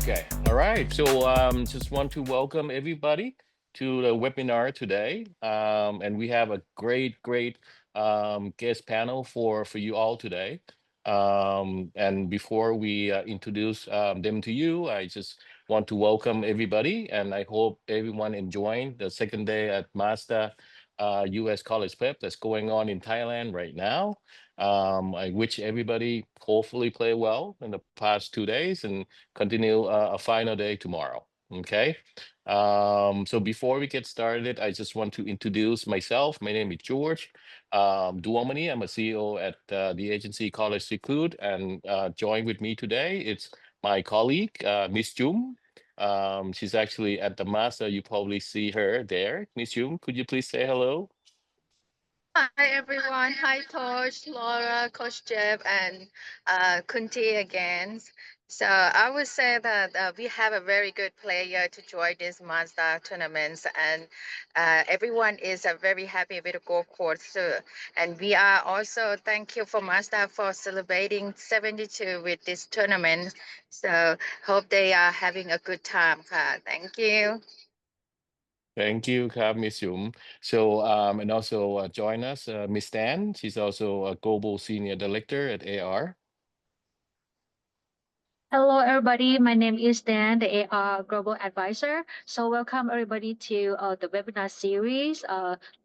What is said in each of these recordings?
Okay. All right. So just want to welcome everybody to the webinar today. And we have a great guest panel for you all today. And before we introduce them to you, I just want to welcome everybody, and I hope everyone enjoying the second day at Mazda U.S. College Prep that's going on in Thailand right now. I wish everybody hopefully play well in the past 2 days and continue a final day tomorrow. Okay. So before we get started, I just want to introduce myself. My name is George Duomani. I'm a CEO at the agency College Recruit, and join with me today, it's my colleague, Miss Jum. She's actually at the Mazda. You probably see her there. Miss Jum, could you please say hello? Hi everyone. Hi Tosh, Laura, Coach Jeb, and Kunti again. So I would say that we have a very good player to join this Mazda tournaments, and everyone is very happy with the golf course too. And we are also thank you for Mazda for celebrating 72 with this tournament. So hope they are having a good time. Thank you. Thank you, Miss Yum. So, and also join us, Miss Tan. She's also a Global Senior Director at AR. Hello, everybody. My name is Dan, the AR Global Advisor. So welcome everybody to the webinar series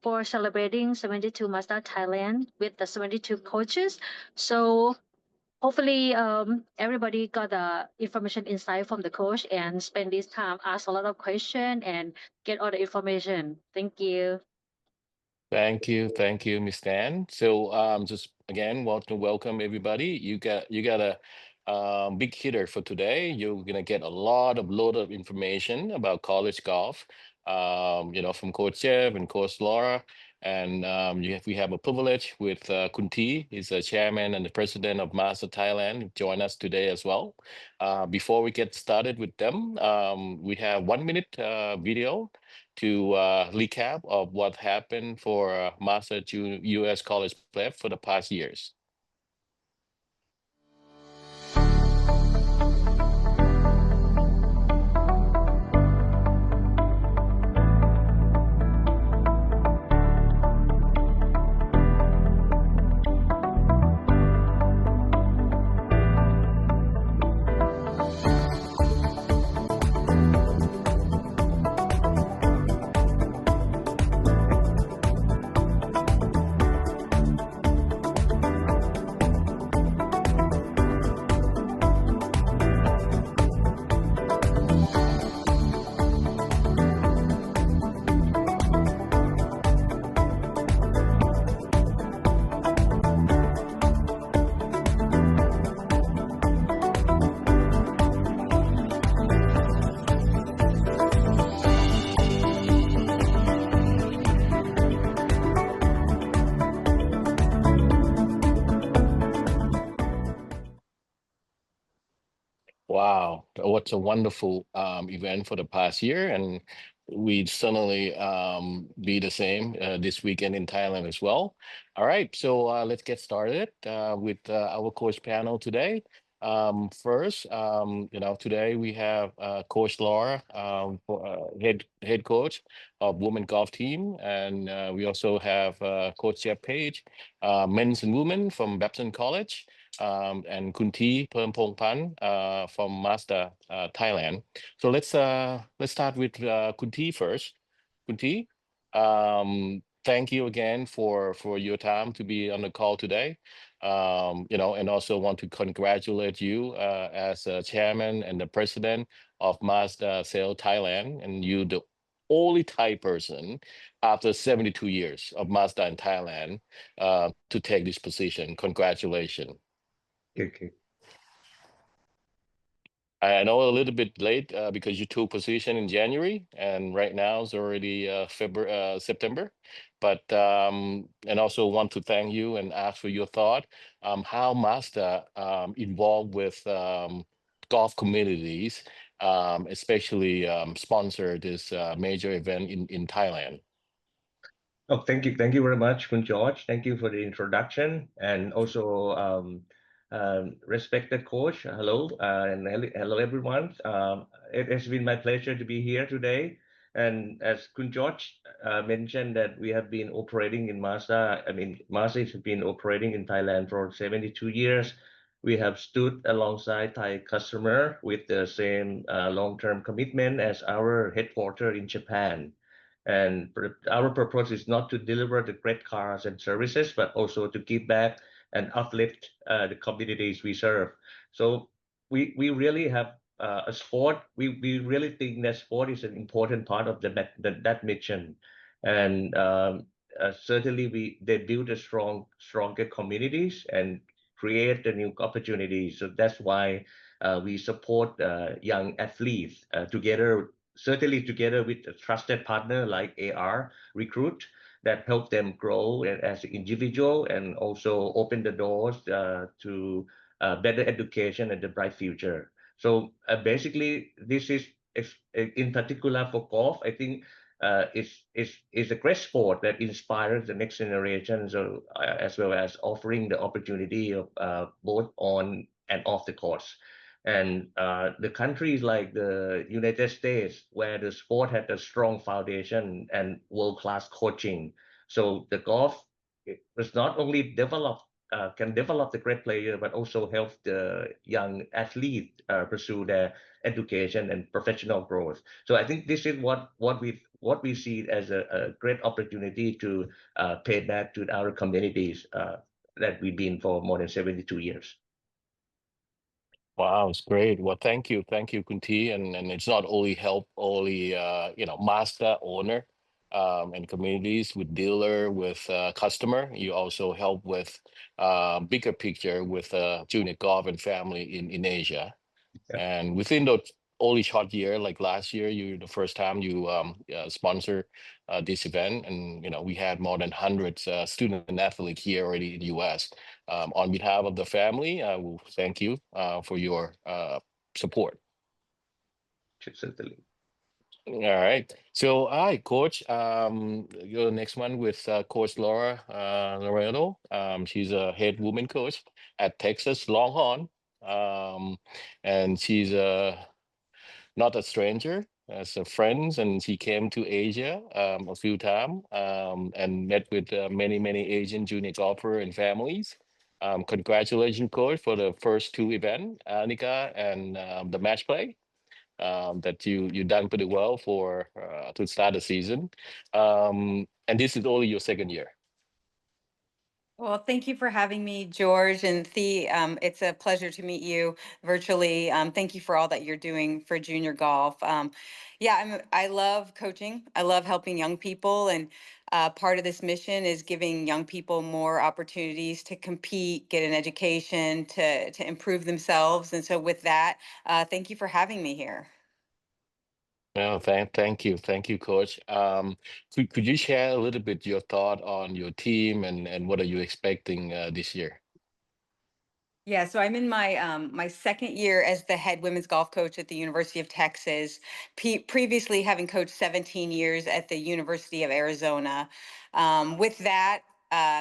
for celebrating 72 Mazda Thailand with the 72 coaches. So hopefully everybody got the information insight from the coach and spend this time, ask a lot of questions and get all the information. Thank you. Thank you, Miss Tan. So, just again, want to welcome everybody. You got a big hitter for today. You're gonna get a lot of information about college golf. From Coach Jeff and Coach Laura, and we have a privilege with Kunti. He's the chairman and the president of Mazda Thailand. Join us today as well. Before we get started with them, we have 1 minute video to recap of what happened for Mazda U.S. College Prep for the past years. Wow, what's a wonderful event for the past year, and we certainly be the same this weekend in Thailand as well. All right, so let's get started with our coach panel today. First, today we have Coach Laura, head coach of women golf team, and we also have Coach Jeff Page, men's and women from Babson College, and Kunti Permpongpanth from Mazda Thailand. So let's start with Kunti first. Kunti, thank you again for your time to be on the call today. And also want to congratulate you as chairman and the president of Mazda Sale Thailand, and you the only Thai person after 72 years of Mazda in Thailand to take this position. Congratulations. Okay. I know a little bit late because you took position in January, and right now it's already February, September. But and also want to thank you and ask for your thought how Mazda involved with golf communities, especially sponsor this major event in Thailand. Oh, thank you very much, Kun George. Thank you for the introduction, and also Respected coach, hello, and hello everyone. It has been my pleasure to be here today. And as Kun George mentioned, that we have been operating in Mazda. I mean, Mazda has been operating in Thailand for 72 years. We have stood alongside Thai customer with the same long-term commitment as our headquarters in Japan. And our purpose is not to deliver the great cars and services, but also to give back and uplift the communities we serve. So we really have a sport. We really think that sport is an important part of that mission, and certainly they build a stronger communities and create the new opportunities. So that's why we support young athletes together. Certainly together with a trusted partner like AR Recruit that help them grow as an individual and also open the doors to better education and the bright future. So basically, this is in particular for golf. I think it's a great sport that inspires the next generation, so as well as offering the opportunity of both on and off the course. And the countries like the United States, where the sport had a strong foundation and world-class coaching, so the golf was not only can develop the great player, but also help the young athlete pursue their education and professional growth. So I think this is what we see as a great opportunity to pay back to our communities that we've been for more than 72 years. Wow, it's great. Well, thank you, Kunti. And it's not only help only master owner and communities with dealer with customer. You also help with bigger picture with junior golf and family in Asia. And within the only short year, like last year, you the first time you sponsor this event, and we had more than hundreds student athletes here already in the U.S. On behalf of the family, I will thank you for your support. Certainly. All right. So, hi, Coach. You're the next one with Coach Laura Loreto. She's a head woman coach at Texas Longhorn. Um, and she's not a stranger as a friend, and she came to Asia a few times and met with many Asian junior golfer and families. Congratulations, coach, for the first two events, Anika and the match play. That you done pretty well for to start the season, and this is only your second year. Well, thank you for having me, George and Thea. It's a pleasure to meet you virtually. Thank you for all that you're doing for junior golf. Yeah, I love coaching. I love helping young people, and part of this mission is giving young people more opportunities to compete, get an education, to improve themselves. And so, with that, thank you for having me here. No, thank you, Coach. Could you share a little bit your thought on your team and what are you expecting this year? Yeah, so I'm in my second year as the head women's golf coach at the University of Texas. Previously, having coached 17 years at the University of Arizona. With that,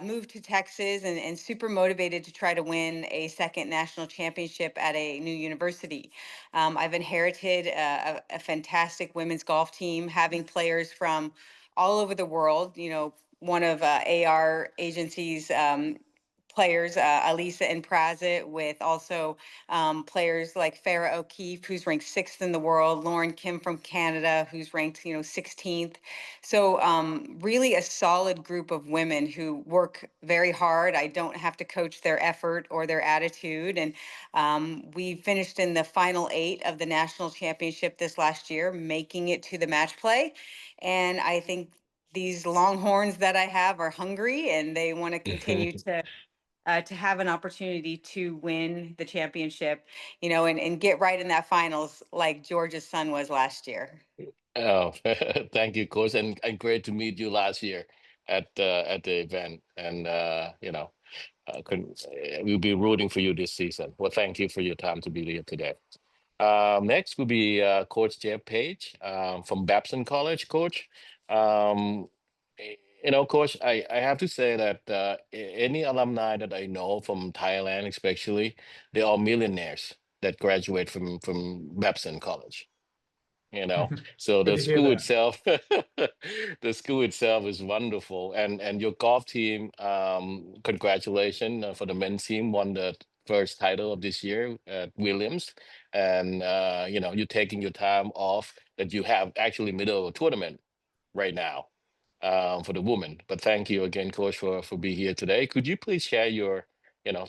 moved to Texas and super motivated to try to win a second national championship at a new university. I've inherited a fantastic women's golf team, having players from all over the world. One of AR agencies. Players, Alisa and Prazit, with also players like Farah O'Keefe, who's ranked sixth in the world, Lauren Kim from Canada, who's ranked 16th. So really a solid group of women who work very hard. I don't have to coach their effort or their attitude. And we finished in the final 8 of the national championship this last year, making it to the match play. And I think these Longhorns that I have are hungry and they want to continue to have an opportunity to win the championship, and get right in that finals like Georgia's son was last year. Oh, thank you, Coach, and great to meet you last year at the event, and we'll be rooting for you this season. Well, thank you for your time to be here today. Next will be Coach Jeff Page from Babson College. Coach, um, Coach, I have to say that any alumni that I know from Thailand, especially, they're all millionaires that graduate from Babson College. So Good the to hear school that. itself, the school itself is wonderful, and your golf team, congratulations for the men's team, won the first title of this year at Williams, and you're taking your time off that you have actually middle of a tournament right now for the women. But thank you again, Coach, for being here today. Could you please share your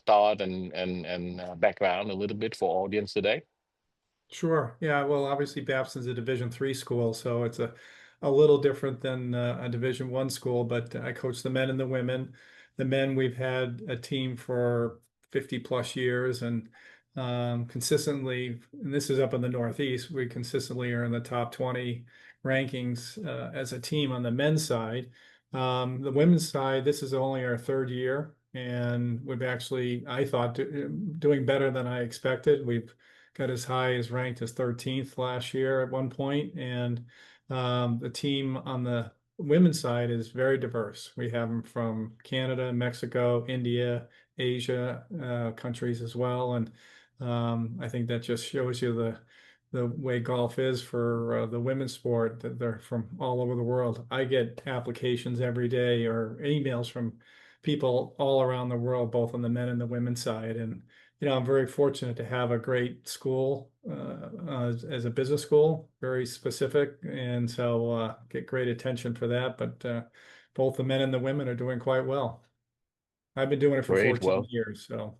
thought and background a little bit for audience today? Sure. Yeah. Well, obviously Babson's a Division III school, so it's a little different than a Division I school. But I coach the men and the women. The men, we've had a team for 50 plus years, and consistently, and this is up in the Northeast, we consistently are in the top 20 rankings as a team on the men's side. The women's side, this is only our third year, and we've actually, I thought, doing better than I expected. We've got as high as ranked as 13th last year at one point. And the team on the women's side is very diverse. We have them from Canada, Mexico, India, Asia countries as well. And I think that just shows you the way golf is for the women's sport, that they're from all over the world. I get applications every day or emails from people all around the world, both on the men and the women's side. And I'm very fortunate to have a great school as a business school, very specific, and so get great attention for that. But both the men and the women are doing quite well. I've been doing it for Great. 14 Well, years, so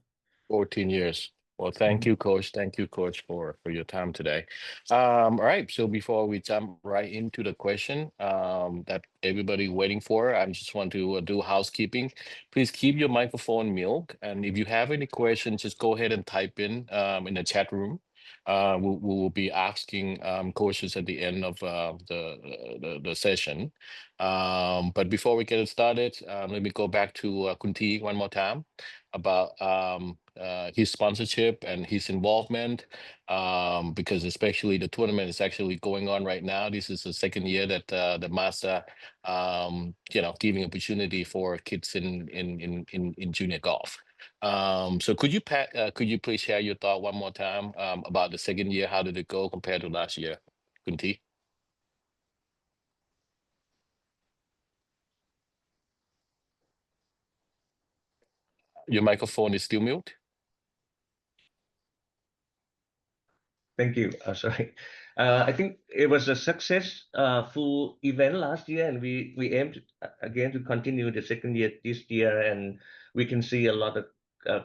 14 years. Well, mhm. thank you, Coach. Thank you, Coach, for your time today. All right. So before we jump right into the question that everybody waiting for, I just want to do housekeeping. Please keep your microphone mute, and if you have any questions, just go ahead and type in the chat room. We will be asking coaches at the end of the session. But before we get started, let me go back to Kunti one more time about his sponsorship and his involvement, because especially the tournament is actually going on right now. This is the second year that the Mazda, giving opportunity for kids in junior golf. So could you please share your thought one more time about the second year? How did it go compared to last year, Kunti? Your microphone is still mute. Thank you. Sorry. I think it was a successful event last year, and we aim to, again to continue the second year this year, and we can see a lot of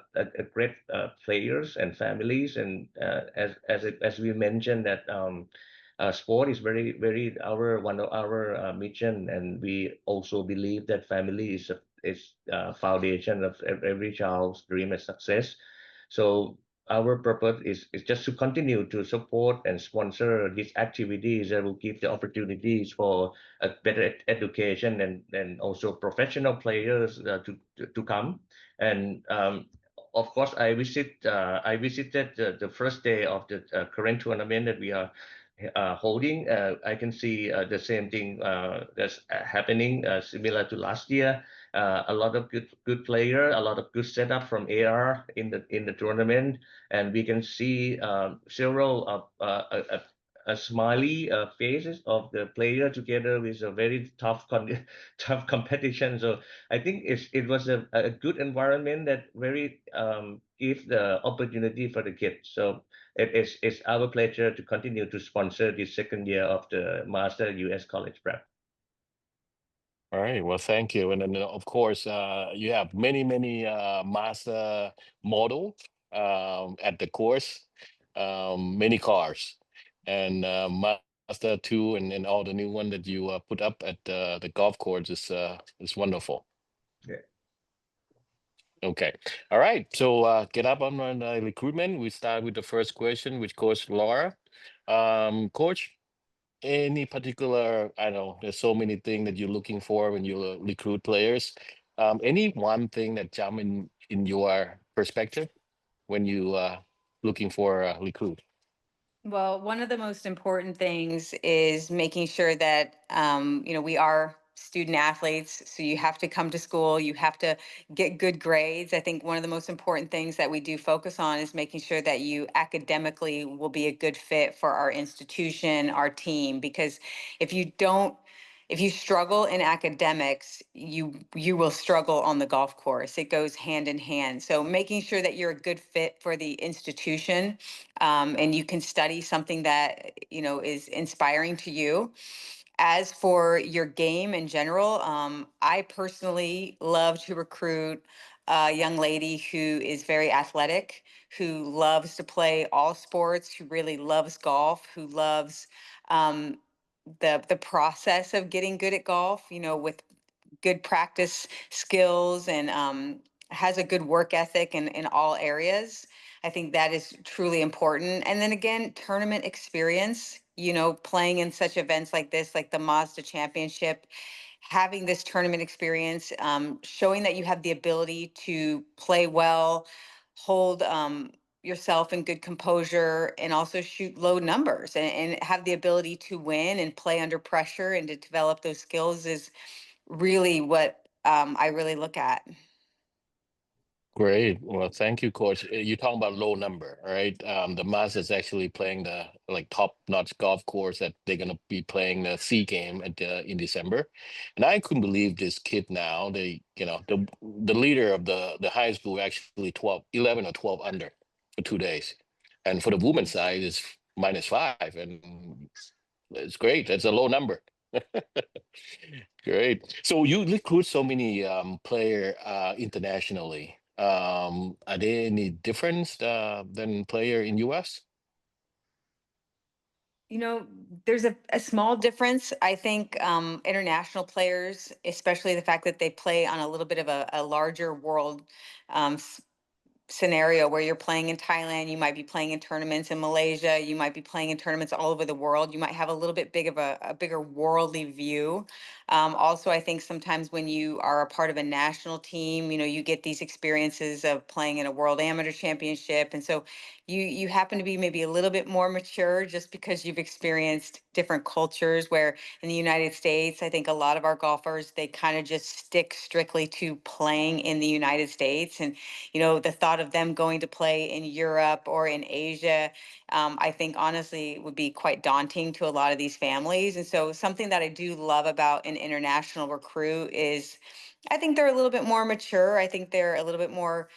great players and families, and as we mentioned that sport is very one of our mission, and we also believe that family is foundation of every child's dream and success. So our purpose is just to continue to support and sponsor these activities that will give the opportunities for a better education and also professional players to come. And of course, I visited the first day of the current tournament that we are holding. I can see the same thing that's happening, similar to last year. A lot of good player, a lot of good setup from AR in the tournament, and we can see several of a smiley faces of the player together with a very tough competition. So I think it was a good environment that very give the opportunity for the kids. So it's our pleasure to continue to sponsor the second year of the Mazda U.S. College Prep. All right. Well, thank you. And then, of course, you have many Mazda model at the course, many cars, and Mazda 2 and all the new one that you put up at the golf course is wonderful. Yeah. Okay. All right. So get up on recruitment. We start with the first question, with Coach Laura. Coach, any particular, I know there's so many things that you're looking for when you recruit players. Any one thing that jump in your perspective when you looking for a recruit? Well, one of the most important things is making sure that we are student athletes, so you have to come to school, you have to get good grades. I think one of the most important things that we do focus on is making sure that you academically will be a good fit for our institution, our team, because if you don't, if you struggle in academics, you will struggle on the golf course. It goes hand in hand. So making sure that you're a good fit for the institution, and you can study something that is inspiring to you. As for your game in general, I personally love to recruit a young lady who is very athletic, who loves to play all sports, who really loves golf, who loves um, the process of getting good at golf. With good practice skills and has a good work ethic in all areas. I think that is truly important. And then again, tournament experience, playing in such events like this, like the Mazda Championship, having this tournament experience, showing that you have the ability to play well, hold yourself in good composure, and also shoot low numbers and have the ability to win and play under pressure and to develop those skills is really what I really look at. Great. Well, thank you, Coach. You're talking about low number, right? The Mazda is actually playing the top-notch golf course that they're gonna be playing the C game in December, and I couldn't believe this kid now. The leader of the high school actually 11 or 12 under for 2 days, and for the women's side is -5, and it's great. That's a low number. Great. So you recruit so many player internationally. Are there any difference than player in U.S.? There's a small difference. I think international players, especially the fact that they play on a little bit of a larger world um, scenario where you're playing in Thailand, you might be playing in tournaments in Malaysia, you might be playing in tournaments all over the world. You might have a little bit big of a bigger worldly view. Also, I think sometimes when you are a part of a national team, you get these experiences of playing in a world amateur championship. And so you happen to be maybe a little bit more mature just because you've experienced different cultures where in the United States, I think a lot of our golfers, they kind of just stick strictly to playing in the United States. And the thought of them going to play in Europe or in Asia, I think honestly would be quite daunting to a lot of these families. And so something that I do love about an international recruit is I think they're a little bit more mature. I think they're a little bit more,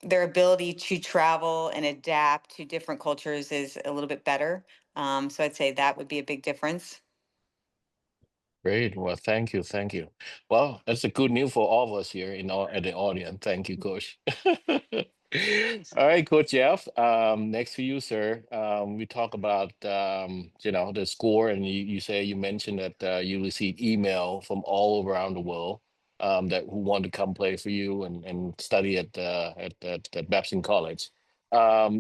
their ability to travel and adapt to different cultures is a little bit better. So I'd say that would be a big difference. Great. Well, thank you. Thank you. Well, that's a good news for all of us here at the audience. Thank you, Coach. All right, Coach Jeff. Next to you, sir. We talk about the score, and you say you mentioned that you receive email from all around the world that who want to come play for you and study at Babson College.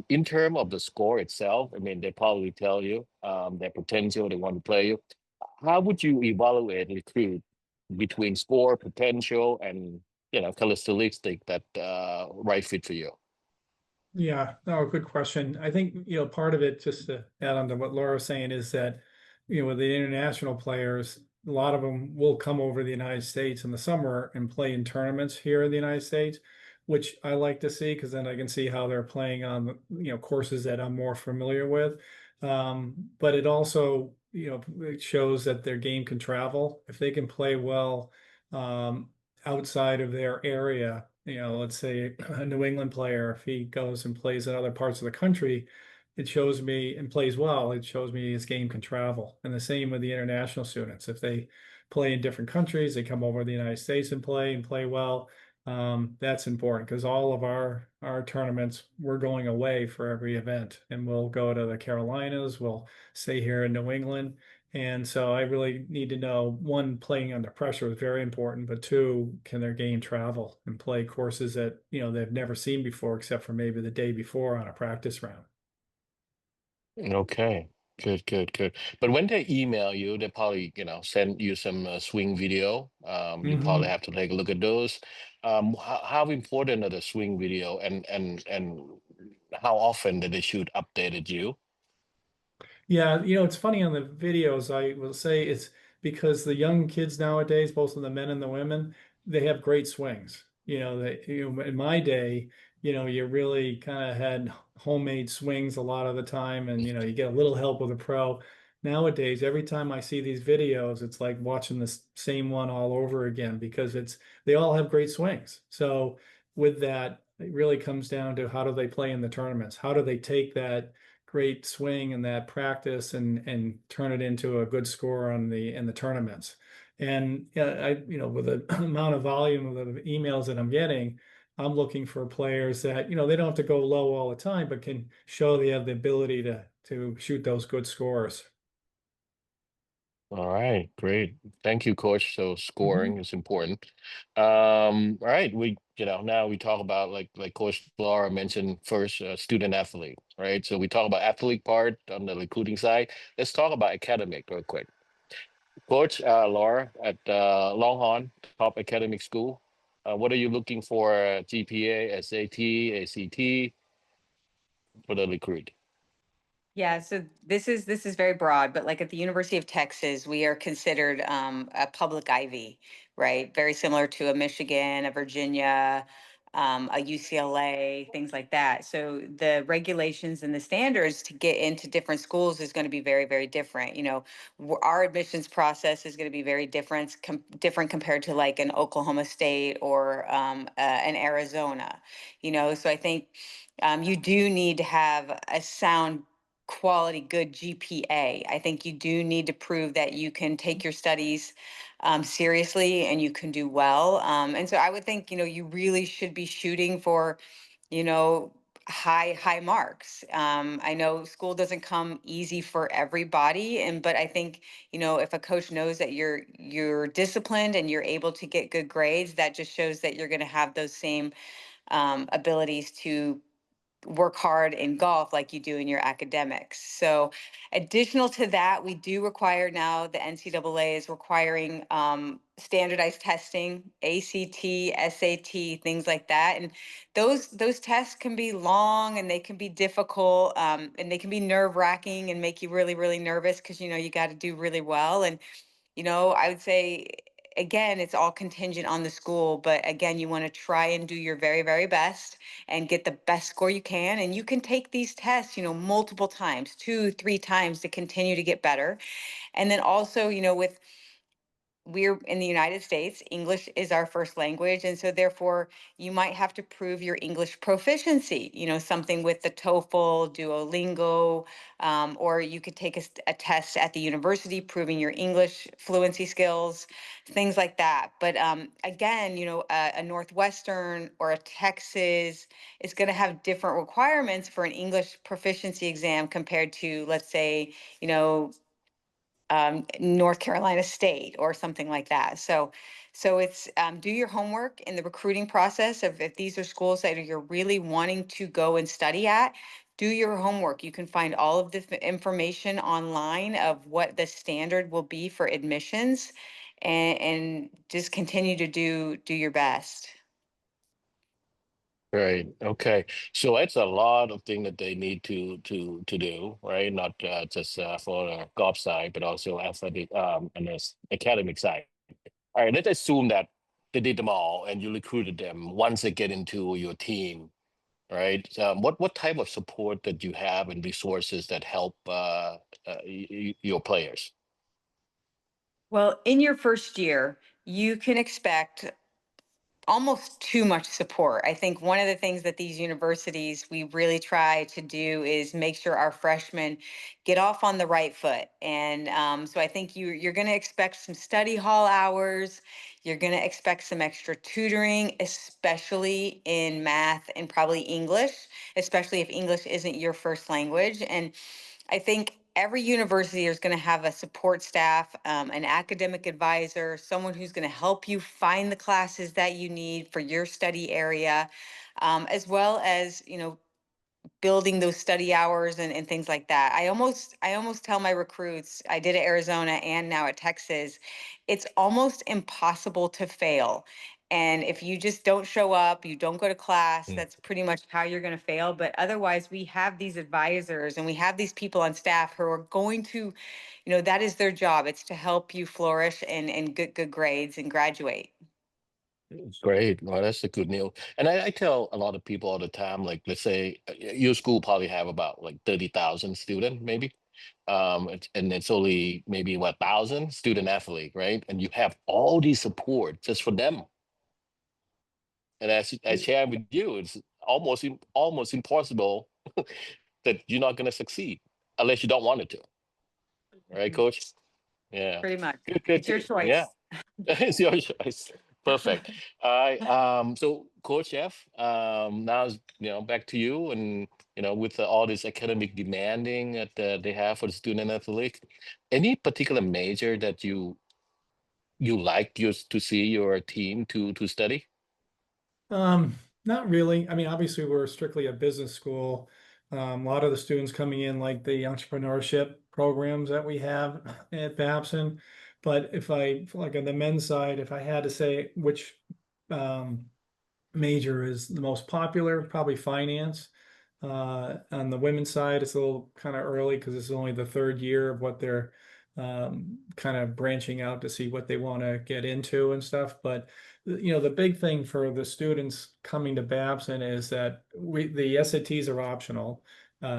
In terms of the score itself, I mean, they probably tell you their potential, they want to play you. How would you evaluate recruit between score potential and characteristic that right fit for you? Yeah, no, good question. I think, part of it, just to add on to what Laura was saying, is that, with the international players, a lot of them will come over to the United States in the summer and play in tournaments here in the United States, which I like to see because then I can see how they're playing on, courses that I'm more familiar with. But it also, it shows that their game can travel. If they can play well, outside of their area, let's say a New England player, if he goes and plays in other parts of the country, it shows me and plays well, it shows me his game can travel. And the same with the international students. If they play in different countries, they come over to the United States and play well. That's important because all of our tournaments, we're going away for every event, and we'll go to the Carolinas, we'll stay here in New England. And so I really need to know, one, playing under pressure is very important, but two, can their game travel and play courses that, they've never seen before, except for maybe the day before on a practice round. Okay, good, good, good. But when they email you, they probably send you some swing video. You probably have to take a look at those. How important are the swing video, and how often do they shoot updated you? Yeah, it's funny on the videos, I will say it's because the young kids nowadays, both of the men and the women, they have great swings. In my day, you really kind of had homemade swings a lot of the time, and you get a little help with a pro. Nowadays, every time I see these videos, it's like watching the same one all over again because they all have great swings. So with that, it really comes down to how do they play in the tournaments? How do they take that great swing and that practice and turn it into a good score in the tournaments? And with the amount of volume of the emails that I'm getting, I'm looking for players that, they don't have to go low all the time, but can show they have the ability to shoot those good scores. All right, great. Thank you, Coach. So scoring is important. All right, now we talk about like Coach Laura mentioned first, student athlete, right? So we talk about athlete part on the recruiting side. Let's talk about academic real quick. Coach Laura at Longhorn Top Academic School. What are you looking for? GPA, SAT, ACT for the recruit? Yeah, so this is very broad, but like at the University of Texas, we are considered a public Ivy, right? Very similar to a Michigan, a Virginia, a UCLA, things like that. So the regulations and the standards to get into different schools is going to be very, very different. Our admissions process is going to be very different compared to like an Oklahoma State or an Arizona. So I think you do need to have a sound quality, good GPA. I think you do need to prove that you can take your studies seriously and you can do well. And so I would think, you really should be shooting for, you know, high marks. I know school doesn't come easy for everybody, but I think, if a coach knows that you're disciplined and you're able to get good grades, that just shows that you're going to have those same abilities to work hard in golf like you do in your academics. So additional to that, we do require now, the NCAA is requiring standardized testing, ACT, SAT, things like that. And those tests can be long and they can be difficult, and they can be nerve wracking and make you really, really nervous because, you got to do really well. And I would say, again, it's all contingent on the school, but again, you want to try and do your very, very best and get the best score you can. And you can take these tests, multiple times, 2, 3 times to continue to get better. And then also, we're in the United States, English is our first language. And so therefore you might have to prove your English proficiency, something with the TOEFL, Duolingo, or you could take a test at the university proving your English fluency skills, things like that. But again, a Northwestern or a Texas is going to have different requirements for an English proficiency exam compared to, let's say, North Carolina State or something like that. So it's do your homework in the recruiting process of if these are schools that you're really wanting to go and study at. Do your homework. You can find all of the information online of what the standard will be for admissions, and just continue to do your best. Right. Okay. So it's a lot of things that they need to do, right? Not just for the golf side, but also athletic and the academic side. All right. Let's assume that they did them all and you recruited them once they get into your team, right? What type of support that you have and resources that help your players? Well, in your first year, you can expect almost too much support. I think one of the things that these universities we really try to do is make sure our freshmen get off on the right foot. And so I think you're going to expect some study hall hours. You're going to expect some extra tutoring, especially in math and probably English, especially if English isn't your first language. And I think every university is going to have a support staff, an academic advisor, someone who's going to help you find the classes that you need for your study area, as well as, building those study hours and things like that. I almost tell my recruits, I did at Arizona and now at Texas, it's almost impossible to fail. And if you just don't show up, you don't go to class, Mm. that's pretty much how you're going to fail. But otherwise, we have these advisors and we have these people on staff who are going to, that is their job. It's to help you flourish and good grades and graduate. Great. Well, that's the good news. And I tell a lot of people all the time, like, let's say your school probably have about like 30,000 students, maybe. And it's only maybe what, 1,000 student athlete, right? And you have all these support just for them. And as I share with you, it's almost impossible that you're not going to succeed unless you don't want it to, right, Coach? Yeah. Pretty much. Good, It's your good. Yeah. choice. It's your choice. Perfect. All right. So Coach F, now back to you, and with all this academic demanding that they have for the student athlete, any particular major that you like to see your team to study? Not really. I mean, obviously, we're strictly a business school. A lot of the students coming in like the entrepreneurship programs that we have at Babson. But if I, like on the men's side, if I had to say which um, major is the most popular, probably finance. On the women's side, it's a little kind of early because it's only the third year of what they're kind of branching out to see what they want to get into and stuff. But the big thing for the students coming to Babson is that the SATs are optional.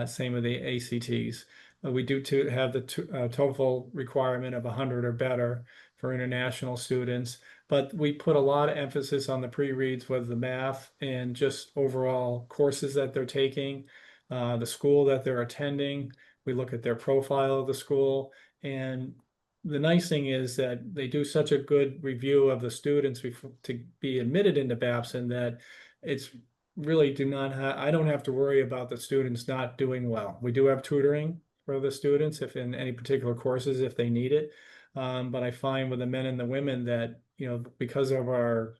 Same with the ACTs. We do have the TOEFL requirement of 100 or better for international students. But we put a lot of emphasis on the pre-reads with the math and just overall courses that they're taking, the school that they're attending. We look at their profile of the school. And the nice thing is that they do such a good review of the students to be admitted into Babson that it's really I don't have to worry about the students not doing well. We do have tutoring for the students if in any particular courses if they need it. But I find with the men and the women that, because of our,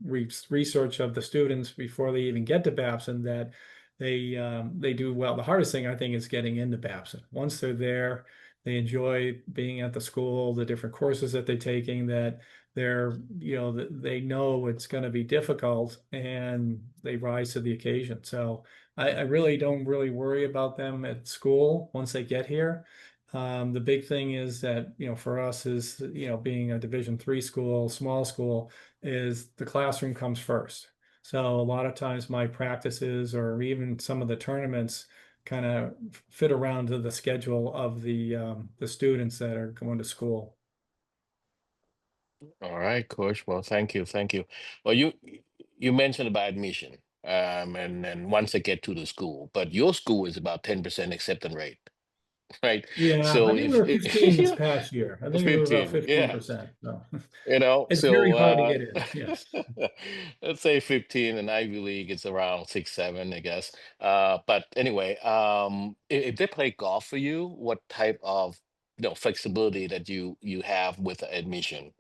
research of the students before they even get to Babson, that they do well. The hardest thing I think is getting into Babson. Once they're there, they enjoy being at the school, the different courses that they're taking, that they know it's going to be difficult and they rise to the occasion. So I really don't really worry about them at school once they get here. The big thing is that, for us is, being a Division III school, small school, is the classroom comes first. So a lot of times my practices or even some of the tournaments kind of fit around to the schedule of the students that are going to school. All right, Coach. Well, thank you, thank you. Well, you mentioned about admission, and once they get to the school, but your school is about 10% acceptance rate, right? Yeah, I So think we if were 15 this past year. I think we were about 15, yeah, 15%. So it's very so hard to get in. Yes. let's say 15, and Ivy League it's around 6, 7, I guess. But anyway, if they play golf for you, what type of flexibility that you have with admission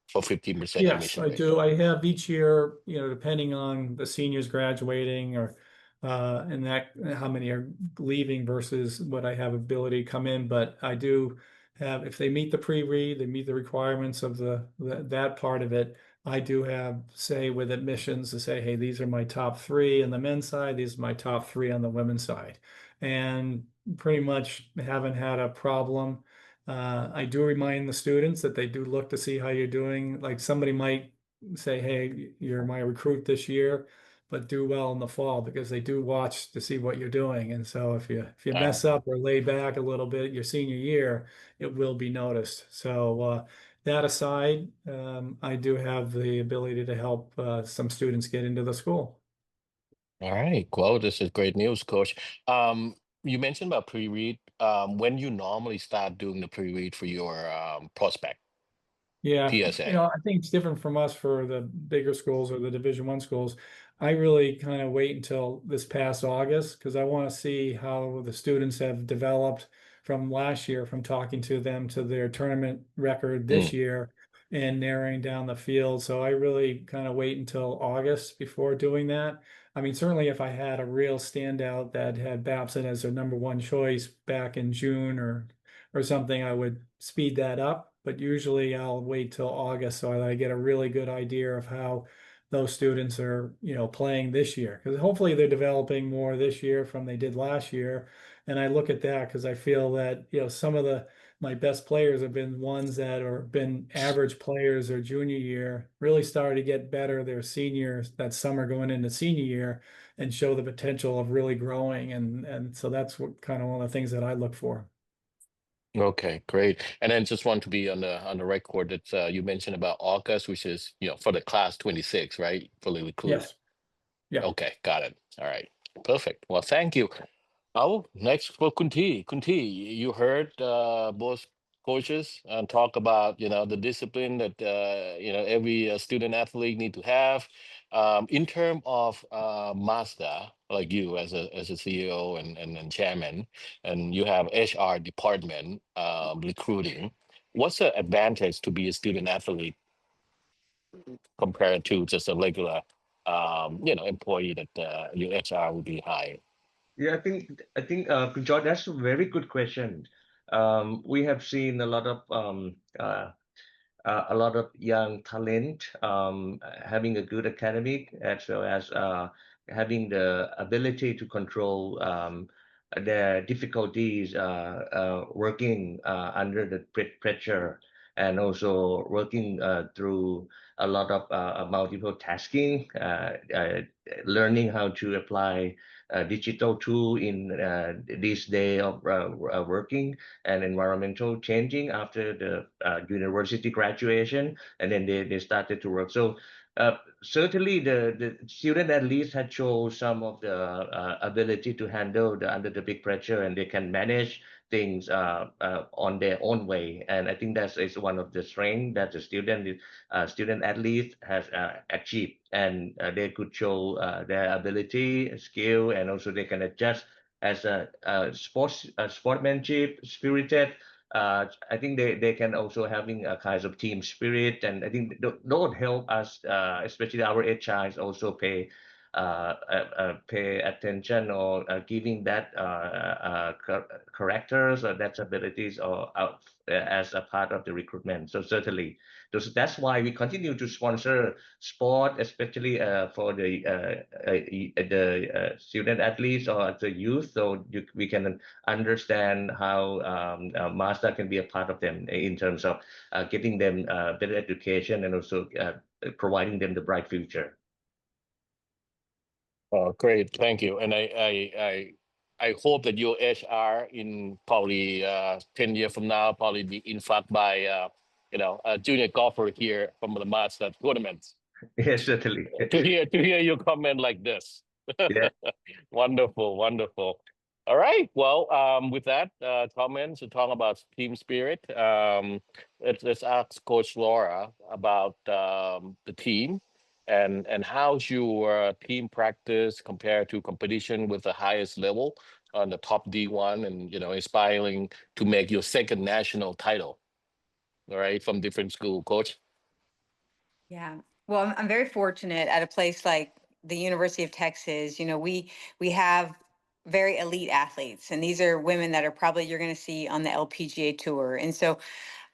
for 15% Yes, admission I rate? do. I have each year, depending on the seniors graduating or and that how many are leaving versus what I have ability to come in. But I do have, if they meet the pre-read, they meet the requirements of that part of it. I do have say with admissions to say, hey, these are my top three on the men's side, these are my top three on the women's side, and pretty much haven't had a problem. I do remind the students that they do look to see how you're doing. Like somebody might say, hey, you're my recruit this year, but do well in the fall because they do watch to see what you're doing. And so if you Uh, mess up or lay back a little bit your senior year, it will be noticed. So that aside, I do have the ability to help some students get into the school. all right, well, this is great news, Coach. You mentioned about pre-read. When you normally start doing the pre-read for your prospect, Yeah, PSA. I think it's different from us for the bigger schools or the Division I schools. I really kind of wait until this past August because I want to see how the students have developed from last year, from talking to them to their tournament record this Mm, year and narrowing down the field. So I really kind of wait until August before doing that. I mean, certainly if I had a real standout that had Babson as their number one choice back in June or something, I would speed that up. but usually I'll wait till August so that I get a really good idea of how those students are, playing this year. Because hopefully they're developing more this year from they did last year. And I look at that because I feel that, some of my best players have been ones that are been average players their junior year, really started to get better their seniors that summer going into senior year and show the potential of really growing. And so that's what kind of one of the things that I look for. Okay, great. And then just want to be on the record that you mentioned about August, which is for the class 26, right? Fully recruited. Yes. Yeah. Okay, got it. All right, perfect. Well, thank you. Oh, next for Kunti. Kunti, you heard both coaches talk about the discipline that every student athlete need to have. In terms of Mazda, like you as a CEO and chairman, and you have HR department recruiting. What's the advantage to be a student athlete compared to just a regular employee that your HR would be high? Yeah, I think George, that's a very good question. We have seen a lot of young talent having a good academic as well as having the ability to control their difficulties working under the pressure and also working through a lot of multiple tasking, learning how to apply digital tool in this day of working and environmental changing after the university graduation, and then they started to work. So certainly the student at least had shown some of the ability to handle under the big pressure, and they can manage things on their own way. And I think that is one of the strengths that the student athlete has achieved, and they could show their ability, skill, and also they can adjust as a sportsmanship, spirited. I think they can also having a kind of team spirit, and I think those help us, especially our HRs, also pay attention or giving that characters or that abilities or out as a part of the recruitment. So certainly, that's why we continue to sponsor sport, especially for the student athletes or the youth, so we can understand how Mazda can be a part of them in terms of getting them better education and also providing them the bright future. Oh, great, thank you. And I hope that your HR in probably 10 years from now probably be influenced by a junior golfer here from the Mazda tournaments Yes, certainly. to hear you comment like this. Yeah. Wonderful, wonderful. All right. Well, with that comments to talk about team spirit, let's ask Coach Laura about the team and how's your team practice compared to competition with the highest level on the top D1 and aspiring to make your second national title. All right, from different school, Coach. Yeah. Well, I'm very fortunate at a place like the University of Texas. We have very elite athletes, and these are women that are probably you're going to see on the LPGA tour. And so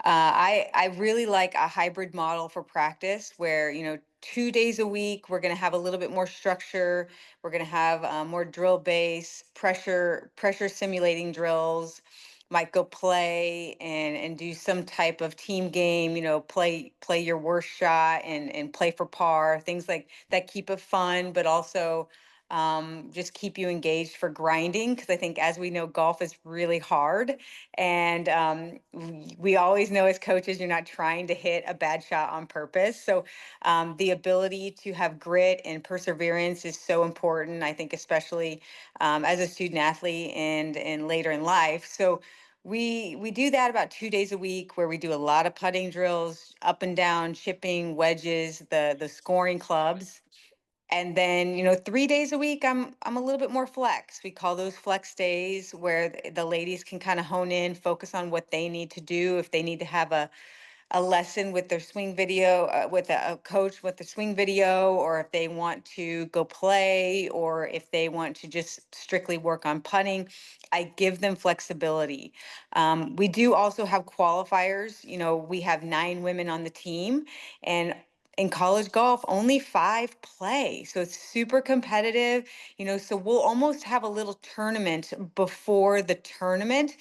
I really like a hybrid model for practice where 2 days a week we're going to have a little bit more structure. We're going to have more drill base, pressure simulating drills. Might go play and do some type of team game. Play your worst shot and play for par. Things like that keep it fun, but also just keep you engaged for grinding. Because I think, as we know, golf is really hard. And we always know as coaches, you're not trying to hit a bad shot on purpose. So the ability to have grit and perseverance is so important, I think, especially as a student athlete and later in life. So we do that about 2 days a week where we do a lot of putting drills, up and down, chipping, wedges, the scoring clubs. And then, 3 days a week, I'm a little bit more flex. We call those flex days where the ladies can kind of hone in, focus on what they need to do. If they need to have a lesson with their swing video, with a coach with the swing video, or if they want to go play, or if they want to just strictly work on putting, I give them flexibility. We do also have qualifiers. You know, we have 9 women on the team, and in college golf, only 5 play. So it's super competitive, you know, so we'll almost have a little tournament before the tournament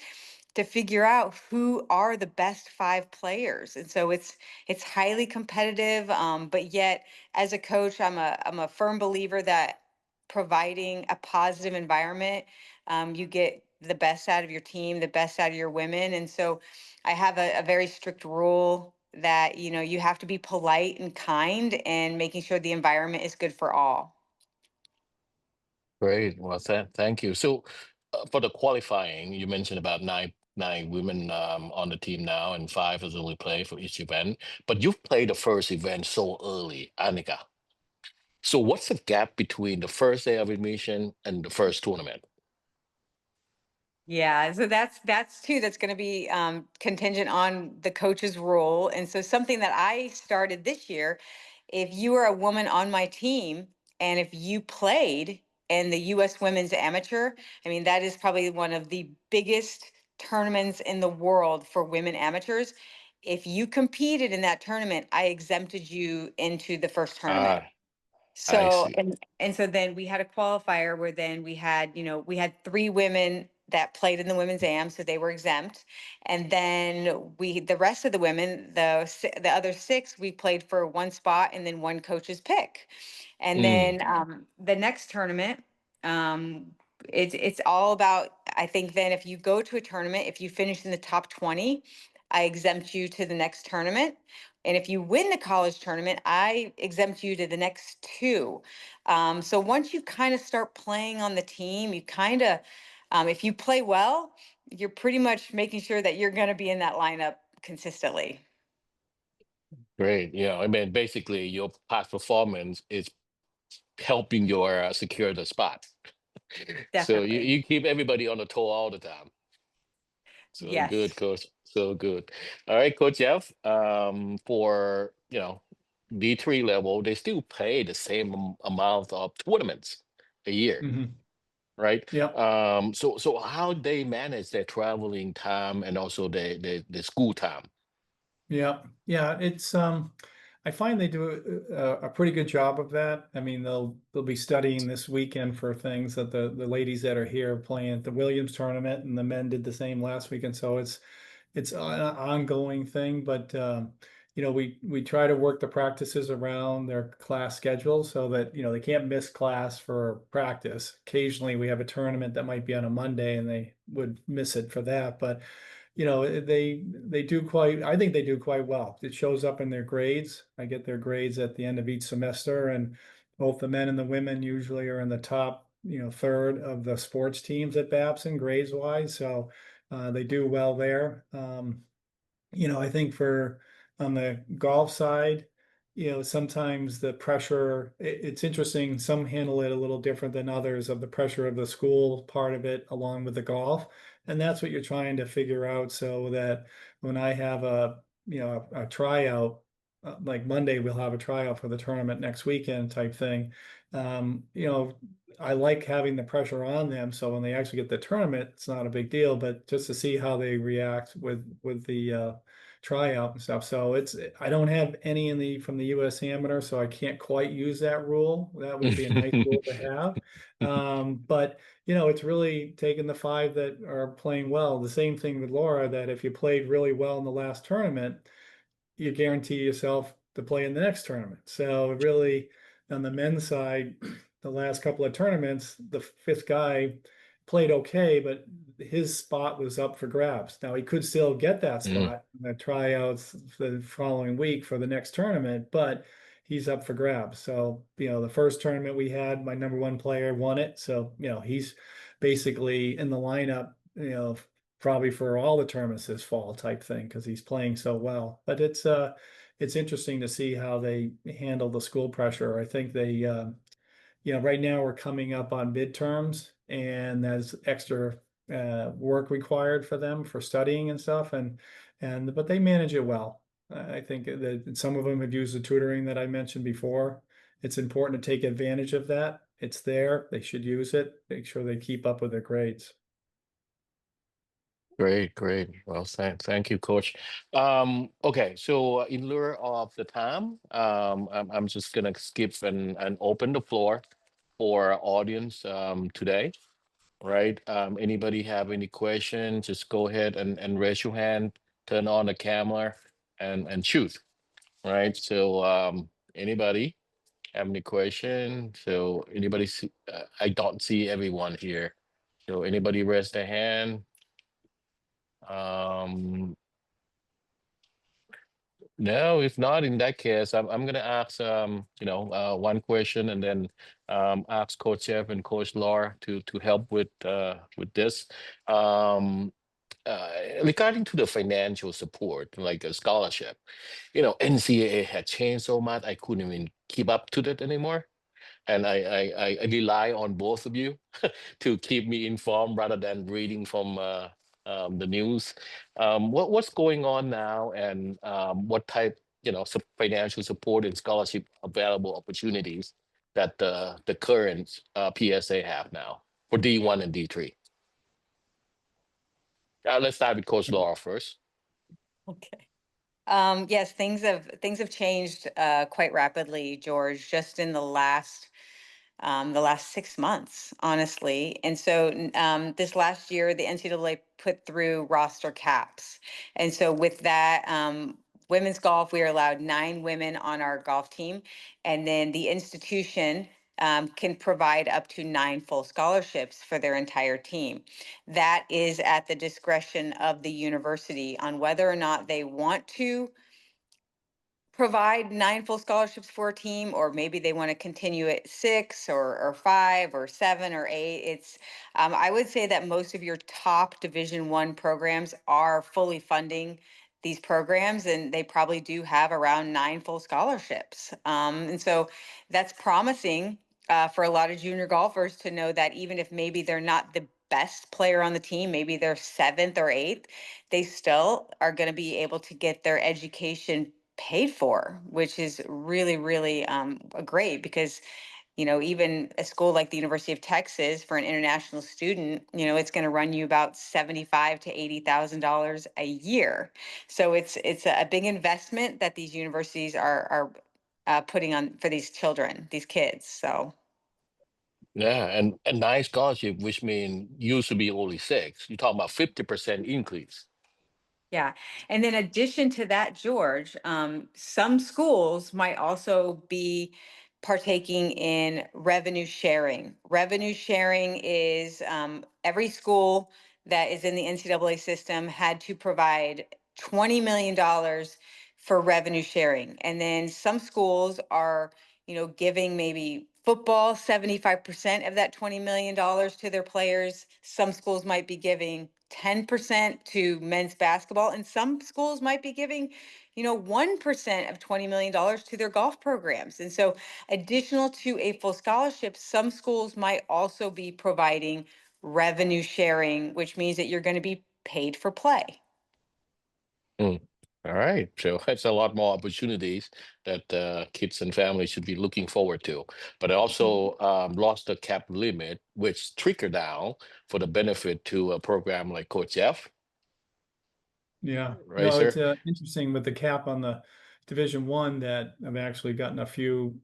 to figure out who are the best 5 players. And so it's highly competitive, but yet as a coach, I'm a firm believer that providing a positive environment, you get the best out of your team, the best out of your women. And so I have a very strict rule that, you know, you have to be polite and kind and making sure the environment is good for all. Great. Well, thank you. So, for the qualifying, you mentioned about nine women on the team now, and 5 has only played for each event. But you've played the first event so early, Annika. So, what's the gap between the first day of admission and the first tournament? Yeah, so that's too. That's going to be contingent on the coach's role. And so something that I started this year, if you are a woman on my team and if you played in the U.S. Women's Amateur, I mean that is probably one of the biggest tournaments in the world for women amateurs. If you competed in that tournament, I exempted you into the first tournament. Ah, I So, see. and so then we had a qualifier where then we had, you know, we had 3 women that played in the women's am, so they were exempt. And then the rest of the women, the other 6, we played for 1 spot and then 1 coach's pick. And Mm, then the next tournament, it's all about, I think then if you go to a tournament, if you finish in the top 20, I exempt you to the next tournament. And if you win the college tournament, I exempt you to the next 2. So once you kind of start playing on the team, you kind of, if you play well, you're pretty much making sure that you're going to be in that lineup consistently. great. Yeah, I mean, basically, your past performance is helping your secure the spot. So Definitely. you keep everybody on the toe all the time. So good, Yes. coach. So good. All right, Coach Jeff. For D3 level, they still play the same amount of tournaments a year, Mhm. right? Yep. So how they manage their traveling time and also the school time? Yeah, yeah, it's I find they do a pretty good job of that. I mean, they'll be studying this weekend for things that the ladies that are here playing at the Williams tournament, and the men did the same last weekend. So it's an ongoing thing, but you know, we try to work the practices around their class schedule so that, you know, they can't miss class for practice. Occasionally we have a tournament that might be on a Monday and they would miss it for that, but you know, they do quite, I think they do quite well. It shows up in their grades. I get their grades at the end of each semester, and both the men and the women usually are in the top, you know, third of the sports teams at Babson grades wise. So they do well there. You know, I think for on the golf side, you know, sometimes the pressure, it's interesting. Some handle it a little different than others of the pressure of the school part of it along with the golf. And that's what you're trying to figure out so that when I have you know, a tryout, like Monday, we'll have a tryout for the tournament next weekend type thing. You know, I like having the pressure on them, so when they actually get the tournament, it's not a big deal. But just to see how they react with the tryout and stuff. So I don't have any in the from the U.S. Amateur, so I can't quite use that rule. That would be a nice rule to have. But you know, it's really taking the 5 that are playing well. The same thing with Laura, that if you played really well in the last tournament, you guarantee yourself to play in the next tournament. So really, on the men's side, the last couple of tournaments, the 5th guy played okay, but his spot was up for grabs. Now he could still get that Mm, spot in the tryouts the following week for the next tournament, but he's up for grabs. So, you know, the first tournament we had, my number 1 player won it. So, you know, he's basically in the lineup, you know, probably for all the tournaments this fall type thing because he's playing so well. But it's interesting to see how they handle the school pressure. I think they you know, right now we're coming up on midterms and there's extra work required for them for studying and stuff, and but they manage it well. I think that some of them have used the tutoring that I mentioned before. It's important to take advantage of that. It's there. They should use it. Make sure they keep up with their grades. Great, great. Well, thank you, Coach. Okay, so in lieu of the time, I'm just gonna skip and open the floor for our audience today. Right? Anybody have any questions? Just go ahead and raise your hand, turn on the camera, and shoot. Right? So anybody have any question? So anybody see, I don't see everyone here. So anybody raise their hand? Um, no, if not, in that case, I'm gonna ask one question and then ask Coach Jeff and Coach Laura to help with this. Um, Regarding to the financial support, like a scholarship, NCAA had changed so much, I couldn't even keep up to that anymore. And I rely on both of you to keep me informed rather than reading from the news. What's going on now, and what type, financial support and scholarship available opportunities that the current PSA have now for D1 and D3? Let's start with Coach Laura first. Okay. Yes, things have changed quite rapidly, George, just in the last 6 months, honestly. And so this last year, the NCAA put through roster caps. And so with that, women's golf, we are allowed 9 women on our golf team. And then the institution can provide up to 9 full scholarships for their entire team. That is at the discretion of the university on whether or not they want to provide 9 full scholarships for a team, or maybe they want to continue at 6 or 5 or 7 or 8. It's I would say that most of your top Division I programs are fully funding these programs, and they probably do have around 9 full scholarships. And so that's promising for a lot of junior golfers to know that even if maybe they're not the best player on the team, maybe they're 7th or 8th, they still are going to be able to get their education paid for, which is really, really great because, even a school like the University of Texas for an international student, it's going to run you about $75,000 to $80,000 a year. So it's a big investment that these universities are putting on for these children, these kids. So. Yeah, and 9 scholarship, which mean used to be only 6. You're talking about 50% increase. Yeah. And in addition to that, George, some schools might also be partaking in revenue sharing. Revenue sharing is every school that is in the NCAA system had to provide $20 million for revenue sharing. And then some schools are, giving maybe football 75% of that $20 million to their players. Some schools might be giving 10% to men's basketball, and some schools might be giving 1% of $20 million to their golf programs. And so additional to a full scholarship, some schools might also be providing revenue sharing, which means that you're going to be paid for play. Mm. All right, so that's a lot more opportunities that kids and families should be looking forward to. But I also lost the cap limit, which trickled down for the benefit to a program like Coach Jeff. Yeah, Right, no, it's sir? interesting with the cap on the Division I that I've actually gotten a few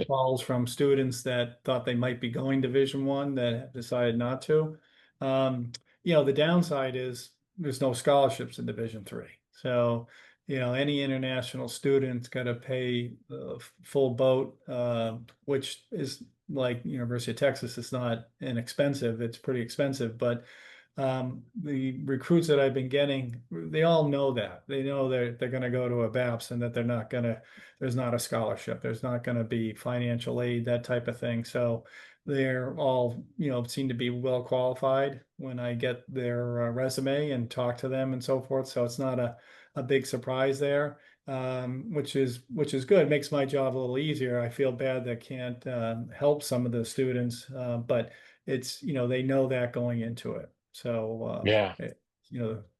calls from students that thought they might be going Division I that have decided not to. The downside is there's no scholarships in Division III. So, any international student's got to pay full boat, which is like University of Texas. It's not inexpensive. It's pretty expensive, but the recruits that I've been getting, they all know that. They know they're going to go to a Babson, that there's not a scholarship, there's not going to be financial aid, that type of thing. So they're all, seem to be well qualified when I get their resume and talk to them and so forth. So it's not a big surprise there, which is good. It makes my job a little easier. I feel bad that can't help some of the students, but it's, they know that going into it. So, Yeah.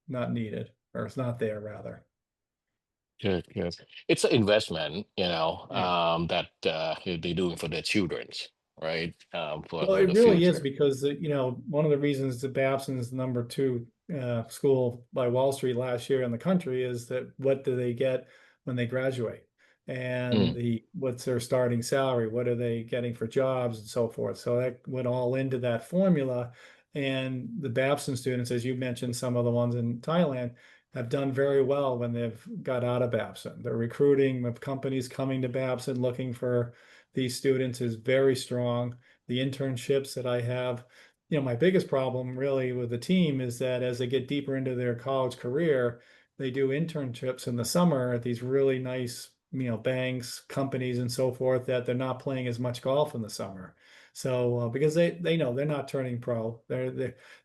not needed, or it's not there rather. Good, good. It's an investment, Yeah. that they're doing for their children's, right? Well, For it the really is future. because one of the reasons that Babson's number two school by Wall Street last year in the country is that what do they get when they graduate, and Mm, what's their starting salary, what are they getting for jobs and so forth. So that went all into that formula, and the Babson students, as you mentioned, some of the ones in Thailand have done very well when they've got out of Babson. The recruiting of companies coming to Babson looking for these students is very strong. The internships that I have, my biggest problem really with the team is that as they get deeper into their college career, they do internships in the summer at these really nice, banks, companies, and so forth, that they're not playing as much golf in the summer. So because they know they're not turning pro, they're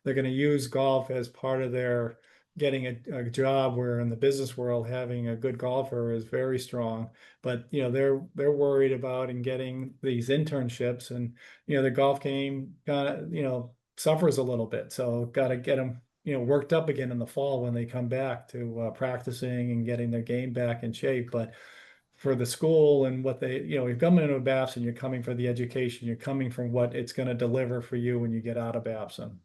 going to use golf as part of their getting a job, where in the business world having a good golfer is very strong. But they're worried about and getting these internships, and the golf game suffers a little bit. So got to get them worked up again in the fall when they come back to practicing and getting their game back in shape. But for the school and what they, you're coming into Babson, you're coming for the education, you're coming from what it's going to deliver for you when you get out of Babson.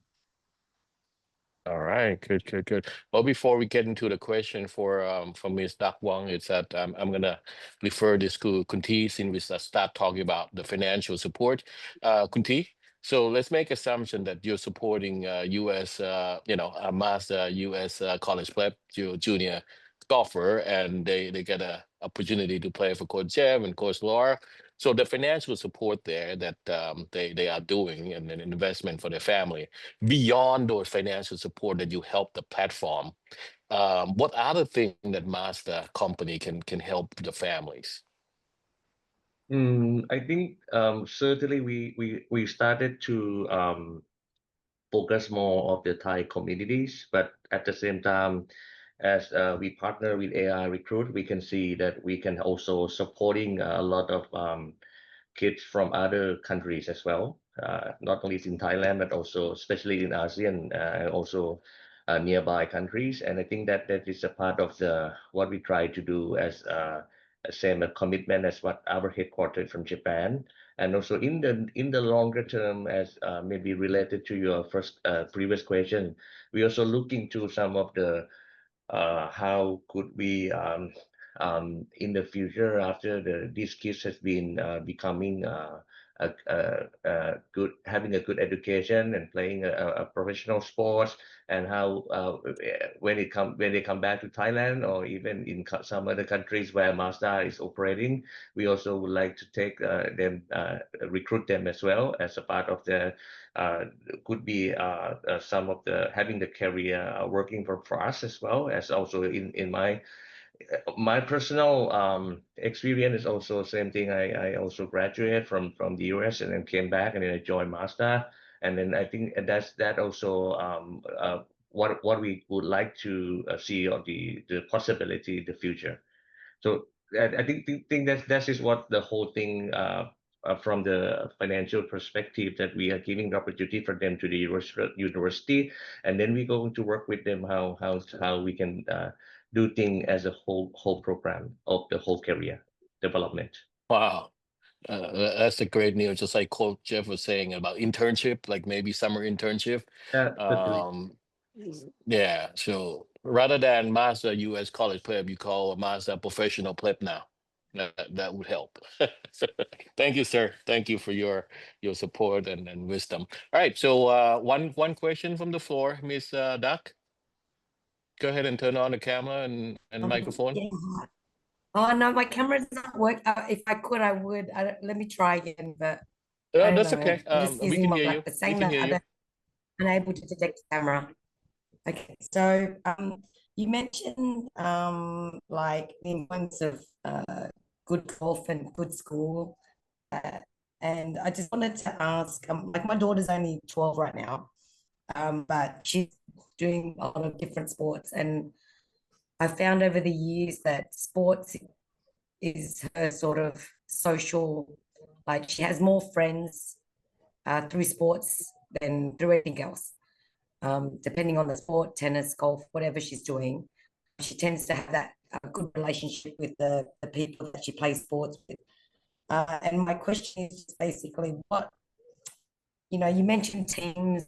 all right, good, good, good. Well, before we get into the question for Ms. Dak Wong, it's that I'm gonna refer this to Kunti since we start talking about the financial support. Kunti, so let's make assumption that you're supporting U.S. A Mazda U.S. College prep junior golfer, and they get a opportunity to play for Coach Jeff and Coach Laura. So the financial support there that they are doing, and an investment for their family beyond those financial support that you help the platform, what other thing that Mazda company can help the families? I think certainly we started to focus more of the Thai communities, but at the same time, as we partner with AI Recruit, we can see that we can also supporting a lot of kids from other countries as well, not only in Thailand, but also especially in ASEAN and also nearby countries. And I think that that is a part of the what we try to do as same a commitment as what our headquarters from Japan. And also in the longer term, as maybe related to your first previous question, we also look into some of the how could we in the future after these kids has been becoming good, having a good education and playing a professional sports, and how when they come back to Thailand or even in some other countries where Mazda is operating, we also would like to take them recruit them as well as a part of the uh, could be some of the having the career working for us as well as also in my personal experience is also same thing. I also graduated from the U.S. and then came back and then I joined Mazda, and then I think that also what we would like to see on the possibility in the future. So I think that is what the whole thing from the financial perspective, that we are giving the opportunity for them to the university, and then we're going to work with them how we can do things as a whole program of the whole career development. Wow. That's a great news. Just like Coach Jeff was saying about internship, like maybe summer internship. Yeah, totally. Um, yeah. So rather than Mazda U.S. college prep, you call a Mazda professional prep now. That would help. Thank you, sir. Thank you for your support and wisdom. All right. So one question from the floor, Miss Duck. Go ahead and turn on the camera and microphone. Yeah. Oh no, my camera does not work. If I could, I would. Let me try again, but I don't That's know. okay. I'm just We using can my hear you. like it's We saying can that hear you. unable to detect the camera. Okay, so you mentioned like the importance of good golf and good school, uh, and I just wanted to ask, like my daughter's only 12 right now, but she's doing a lot of different sports, and I found over the years that sports is her sort of social, like she has more friends through sports than through anything else. Depending on the sport, tennis, golf, whatever she's doing, she tends to have that a good relationship with the people that she plays sports with. And my question is just basically what, you mentioned teams,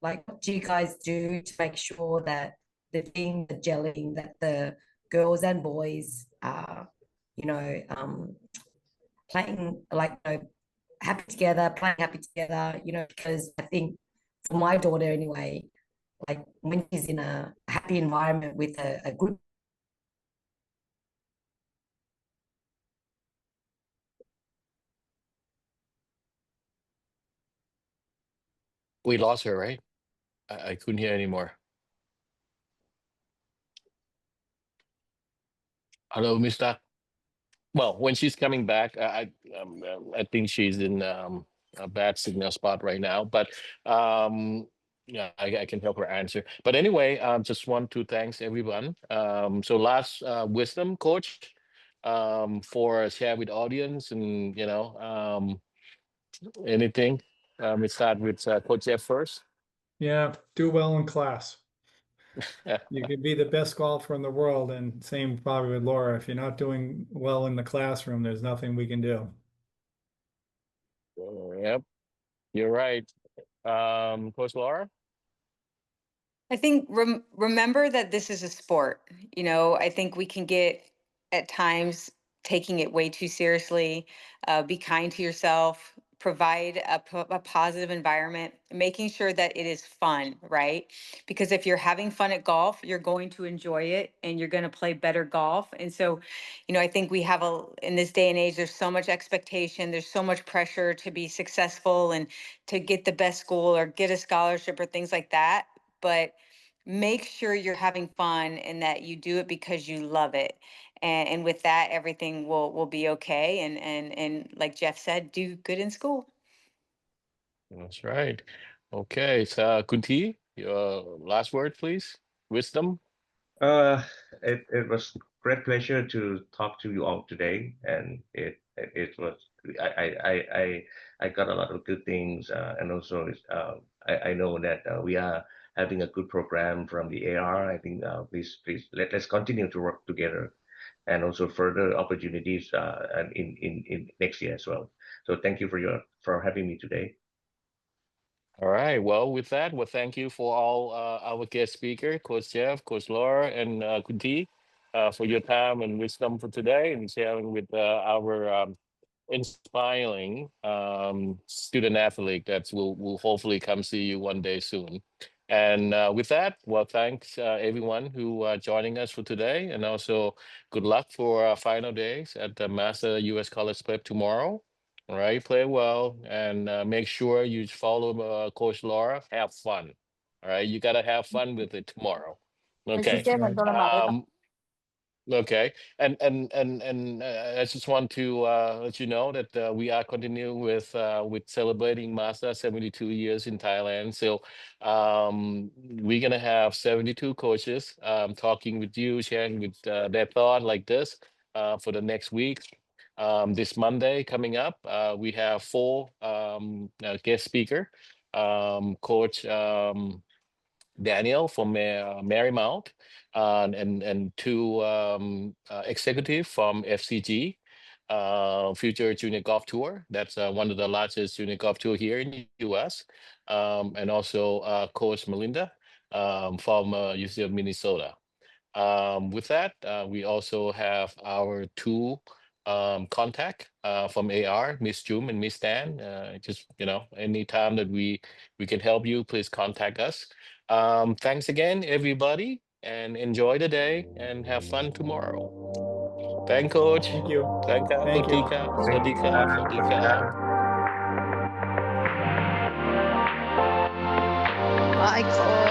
like what do you guys do to make sure that the team, the gelling, that the girls and boys are, playing like, happy together, playing happy together, because I think for my daughter anyway, like when she's in a happy environment with a good. We lost her, right? I couldn't hear anymore. Hello, Mister. Well, when she's coming back, I think she's in a bad signal spot right now. But yeah, I can help her answer. But anyway, just want to thanks everyone. So last wisdom, coach, for share with audience and anything. We start with Coach Jeff first. Yeah, do well in class. You could be the best golfer in the world, and same probably with Laura. If you're not doing well in the classroom, there's nothing we can do. Yep, you're right. Coach Laura. I think remember that this is a sport. I think we can get at times taking it way too seriously. Be kind to yourself, provide a positive environment, making sure that it is fun, right? Because if you're having fun at golf, you're going to enjoy it and you're going to play better golf. And so, I think we have in this day and age, there's so much expectation, there's so much pressure to be successful and to get the best school or get a scholarship or things like that. But make sure you're having fun and that you do it because you love it. And with that, everything will be okay. And like Jeff said, do good in school. That's right. Okay, so Kunti, your last word, please. Wisdom. Uh, it was great pleasure to talk to you all today, and it was I got a lot of good things, and also I know that we are having a good program from the AR. I think please let's continue to work together, and also further opportunities and in next year as well. So thank you for having me today. All right. Well, with that, well, thank you for all our guest speaker, Coach Jeff, Coach Laura, and Kunti, for your time and wisdom for today and sharing with our inspiring student athlete that will hopefully come see you one day soon. And with that, well, thanks everyone who are joining us for today, and also good luck for final days at the Mazda U.S. College Prep tomorrow. All right, play well and make sure you follow Coach Laura. Have fun. All right, you gotta have fun with it tomorrow. Okay. That's right. Okay, and I just want to let you know that we are continuing with celebrating Mazda 72 years in Thailand. So we're gonna have 72 coaches talking with you, sharing with their thought like this for the next week. This Monday coming up, we have four guest speaker, Coach. Daniel from Marymount, and two executive from FCG, Future Junior Golf Tour. That's one of the largest junior golf tour here in the U.S. And also Coach Melinda from University of Minnesota. With that, we also have our two contact from AR, Miss Jum and Miss Dan. Just anytime that we can help you, please contact us. Thanks again, everybody, and enjoy the day and have fun tomorrow. Thank Coach. Thank you. Thank you. Thank you. Thank you. Sawasdee krap. Bye, Coach.